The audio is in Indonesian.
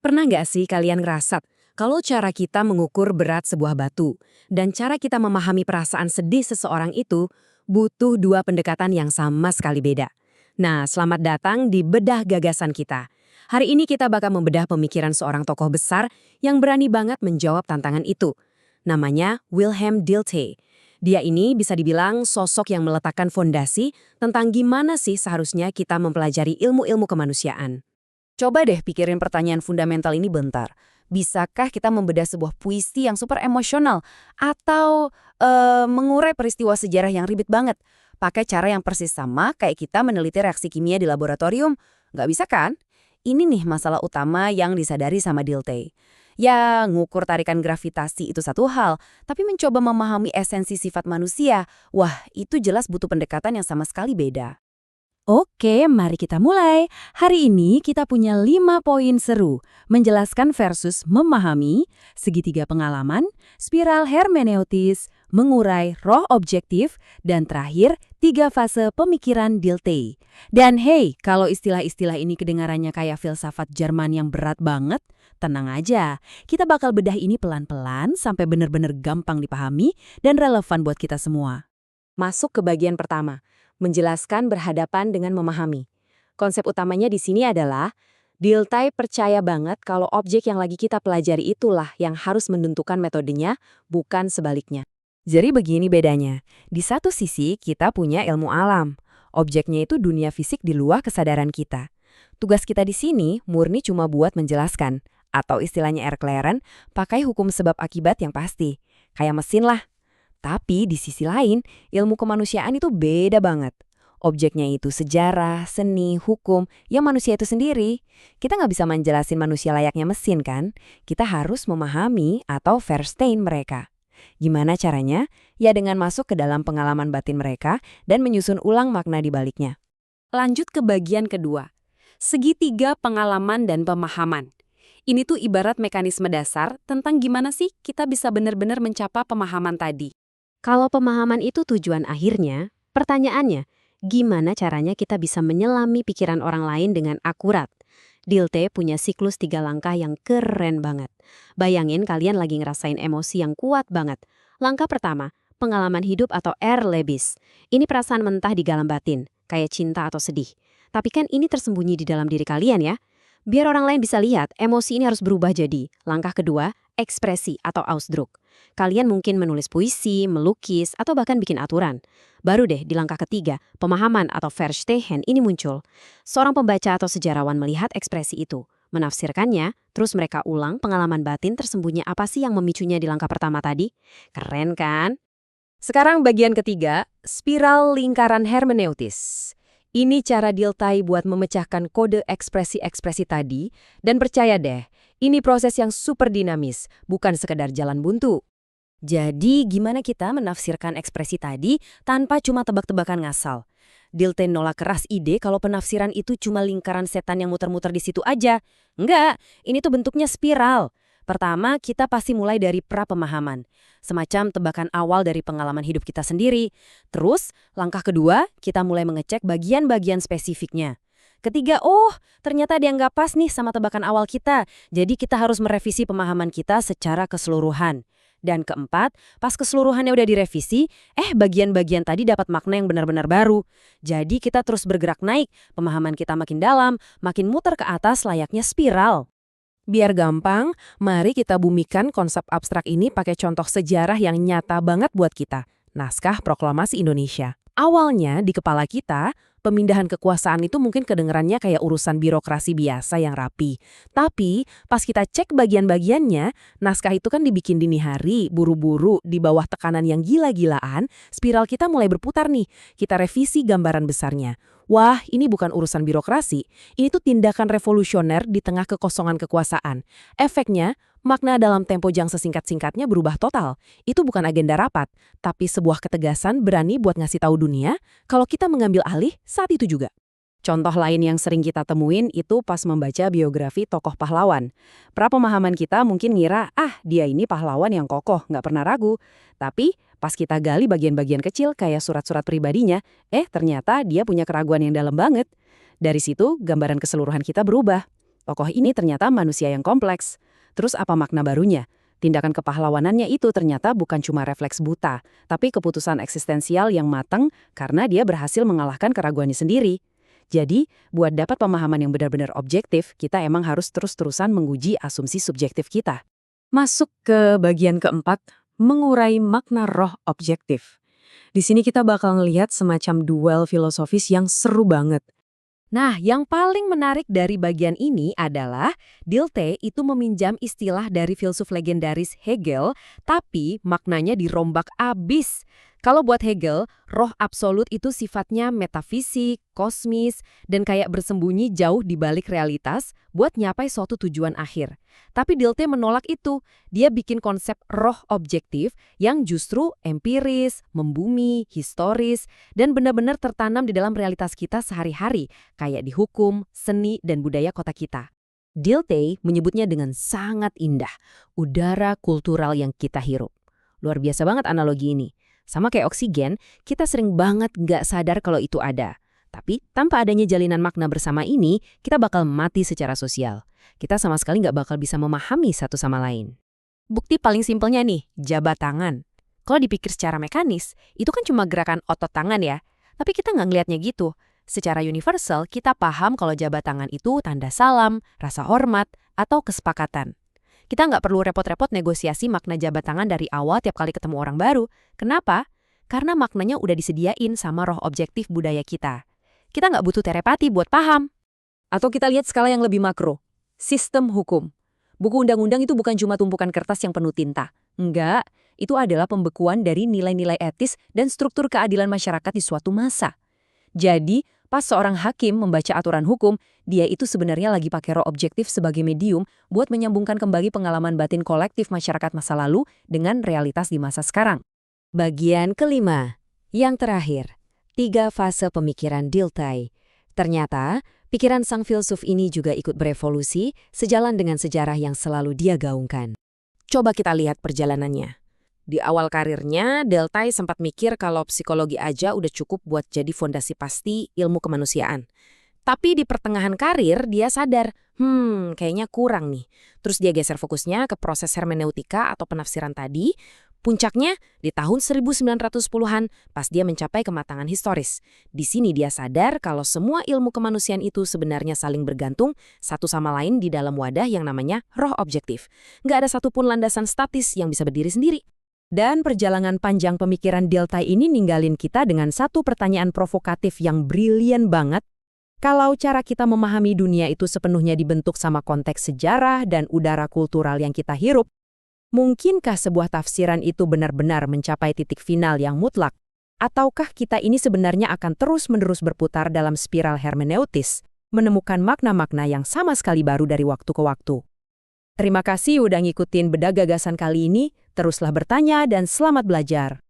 Pernah nggak sih kalian ngerasa kalau cara kita mengukur berat sebuah batu dan cara kita memahami perasaan sedih seseorang itu butuh dua pendekatan yang sama sekali beda? Nah, selamat datang di Bedah Gagasan Kita. Hari ini kita bakal membedah pemikiran seorang tokoh besar yang berani banget menjawab tantangan itu. Namanya Wilhelm Dilthey. Dia ini bisa dibilang sosok yang meletakkan fondasi tentang gimana sih seharusnya kita mempelajari ilmu-ilmu kemanusiaan. Coba deh pikirin pertanyaan fundamental ini bentar. Bisakah kita membedah sebuah puisi yang super emosional atau mengurai peristiwa sejarah yang ribet banget? Pakai cara yang persis sama kayak kita meneliti reaksi kimia di laboratorium? Nggak bisa kan? Ini nih masalah utama yang disadari sama Dilthey. Ya, ngukur tarikan gravitasi itu satu hal, tapi mencoba memahami esensi sifat manusia, wah itu jelas butuh pendekatan yang sama sekali beda. Oke, mari kita mulai. Hari ini kita punya 5 poin seru, menjelaskan versus memahami, segitiga pengalaman, spiral hermeneutis, mengurai roh objektif, dan terakhir 3 fase pemikiran Dilthey. Dan hey, kalau istilah-istilah ini kedengarannya kayak filsafat Jerman yang berat banget, tenang aja, kita bakal bedah ini pelan-pelan sampai benar-benar gampang dipahami dan relevan buat kita semua. Masuk ke bagian pertama, menjelaskan berhadapan dengan memahami. Konsep utamanya di sini adalah, Dilthey percaya banget kalau objek yang lagi kita pelajari itulah yang harus menentukan metodenya, bukan sebaliknya. Jadi begini bedanya, di satu sisi kita punya ilmu alam. Objeknya itu dunia fisik di luar kesadaran kita. Tugas kita di sini murni cuma buat menjelaskan, atau istilahnya Erklären, pakai hukum sebab akibat yang pasti. Kayak mesin lah. Tapi di sisi lain, ilmu kemanusiaan itu beda banget. Objeknya itu sejarah, seni, hukum, ya manusia itu sendiri. Kita nggak bisa menjelasin manusia layaknya mesin kan? Kita harus memahami atau verstehen mereka. Gimana caranya? Ya dengan masuk ke dalam pengalaman batin mereka dan menyusun ulang makna di baliknya. Lanjut ke bagian kedua. Segitiga pengalaman dan pemahaman. Ini tuh ibarat mekanisme dasar tentang gimana sih kita bisa benar-benar mencapai pemahaman tadi. Kalau pemahaman itu tujuan akhirnya, pertanyaannya, gimana caranya kita bisa menyelami pikiran orang lain dengan akurat? Dilthey punya siklus 3 langkah yang keren banget. Bayangin kalian lagi ngerasain emosi yang kuat banget. Langkah pertama, pengalaman hidup atau Erlebnis. Ini perasaan mentah di dalam batin, kayak cinta atau sedih. Tapi kan ini tersembunyi di dalam diri kalian ya. Biar orang lain bisa lihat, emosi ini harus berubah jadi. Langkah kedua, ekspresi atau Ausdruck. Kalian mungkin menulis puisi, melukis, atau bahkan bikin aturan. Baru deh di langkah ketiga, pemahaman atau Verstehen ini muncul. Seorang pembaca atau sejarawan melihat ekspresi itu, menafsirkannya, terus mereka ulang pengalaman batin tersembunyi apa sih yang memicunya di langkah pertama tadi. Keren kan? Sekarang bagian ketiga, spiral lingkaran hermeneutis. Ini cara Dilthey buat memecahkan kode ekspresi-ekspresi tadi, dan percaya deh, ini proses yang super dinamis, bukan sekedar jalan buntu. Jadi, gimana kita menafsirkan ekspresi tadi tanpa cuma tebak-tebakan ngasal? Dilthey nolak keras ide kalau penafsiran itu cuma lingkaran setan yang muter-muter di situ aja. Enggak, ini tuh bentuknya spiral. Pertama, kita pasti mulai dari pra-pemahaman. Semacam tebakan awal dari pengalaman hidup kita sendiri. Terus, langkah kedua, kita mulai mengecek bagian-bagian spesifiknya. Ketiga, ternyata dia nggak pas nih sama tebakan awal kita. Jadi kita harus merevisi pemahaman kita secara keseluruhan. Dan keempat, pas keseluruhannya udah direvisi, bagian-bagian tadi dapat makna yang benar-benar baru. Jadi kita terus bergerak naik, pemahaman kita makin dalam, makin muter ke atas layaknya spiral. Biar gampang, mari kita bumikan konsep abstrak ini pakai contoh sejarah yang nyata banget buat kita. Naskah Proklamasi Indonesia. Awalnya di kepala kita, pemindahan kekuasaan itu mungkin kedengerannya kayak urusan birokrasi biasa yang rapi. Tapi pas kita cek bagian-bagiannya, naskah itu kan dibikin dini hari, buru-buru, di bawah tekanan yang gila-gilaan, spiral kita mulai berputar nih. Kita revisi gambaran besarnya. Wah, ini bukan urusan birokrasi. Ini tuh tindakan revolusioner di tengah kekosongan kekuasaan. Efeknya, makna dalam tempo yang sesingkat-singkatnya berubah total. Itu bukan agenda rapat, tapi sebuah ketegasan berani buat ngasih tahu dunia kalau kita mengambil alih saat itu juga. Contoh lain yang sering kita temuin itu pas membaca biografi tokoh pahlawan. Prapemahaman kita mungkin ngira, dia ini pahlawan yang kokoh, nggak pernah ragu. Tapi pas kita gali bagian-bagian kecil kayak surat-surat pribadinya, ternyata dia punya keraguan yang dalam banget. Dari situ, gambaran keseluruhan kita berubah. tokoh ini ternyata manusia yang kompleks. Terus apa makna barunya? Tindakan kepahlawanannya itu ternyata bukan cuma refleks buta, tapi keputusan eksistensial yang matang karena dia berhasil mengalahkan keraguannya sendiri. Jadi, buat dapat pemahaman yang benar-benar objektif, kita emang harus terus-terusan menguji asumsi subjektif kita. Masuk ke bagian keempat, mengurai makna roh objektif. Di sini kita bakal ngelihat semacam duel filosofis yang seru banget. Nah, yang paling menarik dari bagian ini adalah Dilthey itu meminjam istilah dari filsuf legendaris Hegel, tapi maknanya dirombak abis. Kalau buat Hegel, roh absolut itu sifatnya metafisik, kosmis, dan kayak bersembunyi jauh di balik realitas buat nyapai suatu tujuan akhir. Tapi Dilthey menolak itu. Dia bikin konsep roh objektif yang justru empiris, membumi, historis, dan benar-benar tertanam di dalam realitas kita sehari-hari, kayak di hukum, seni, dan budaya kota kita. Dilthey menyebutnya dengan sangat indah, udara kultural yang kita hirup. Luar biasa banget analogi ini. Sama kayak oksigen, kita sering banget nggak sadar kalau itu ada. Tapi tanpa adanya jalinan makna bersama ini, kita bakal mati secara sosial. Kita sama sekali nggak bakal bisa memahami satu sama lain. Bukti paling simpelnya nih, jabat tangan. Kalau dipikir secara mekanis, itu kan cuma gerakan otot tangan ya. Tapi kita nggak ngelihatnya gitu. Secara universal, kita paham kalau jabat tangan itu tanda salam, rasa hormat, atau kesepakatan. Kita nggak perlu repot-repot negosiasi makna jabat tangan dari awal tiap kali ketemu orang baru. Kenapa? Karena maknanya udah disediain sama roh objektif budaya kita. Kita nggak butuh terapati buat paham. Atau kita lihat skala yang lebih makro, sistem hukum. Buku undang-undang itu bukan cuma tumpukan kertas yang penuh tinta. Enggak, itu adalah pembekuan dari nilai-nilai etis dan struktur keadilan masyarakat di suatu masa. Jadi, pas seorang hakim membaca aturan hukum, dia itu sebenarnya lagi pakai roh objektif sebagai medium buat menyambungkan kembali pengalaman batin kolektif masyarakat masa lalu dengan realitas di masa sekarang. Bagian kelima, yang terakhir, 3 fase pemikiran Dilthey. Ternyata, pikiran sang filsuf ini juga ikut berevolusi sejalan dengan sejarah yang selalu dia gaungkan. Coba kita lihat perjalanannya. Di awal karirnya, Dilthey sempat mikir kalau psikologi aja udah cukup buat jadi fondasi pasti ilmu kemanusiaan. Tapi di pertengahan karir, dia sadar, kayaknya kurang nih. Terus dia geser fokusnya ke proses hermeneutika atau penafsiran tadi. Puncaknya di tahun 1910-an pas dia mencapai kematangan historis. Di sini dia sadar kalau semua ilmu kemanusiaan itu sebenarnya saling bergantung satu sama lain di dalam wadah yang namanya roh objektif. Nggak ada satupun landasan statis yang bisa berdiri sendiri. Dan perjalanan panjang pemikiran Dilthey ini ninggalin kita dengan satu pertanyaan provokatif yang brilian banget. Kalau cara kita memahami dunia itu sepenuhnya dibentuk sama konteks sejarah dan udara kultural yang kita hirup, mungkinkah sebuah tafsiran itu benar-benar mencapai titik final yang mutlak? Ataukah kita ini sebenarnya akan terus-menerus berputar dalam spiral hermeneutis, menemukan makna-makna yang sama sekali baru dari waktu ke waktu? Terima kasih udah ngikutin bedah gagasan kali ini, teruslah bertanya dan selamat belajar.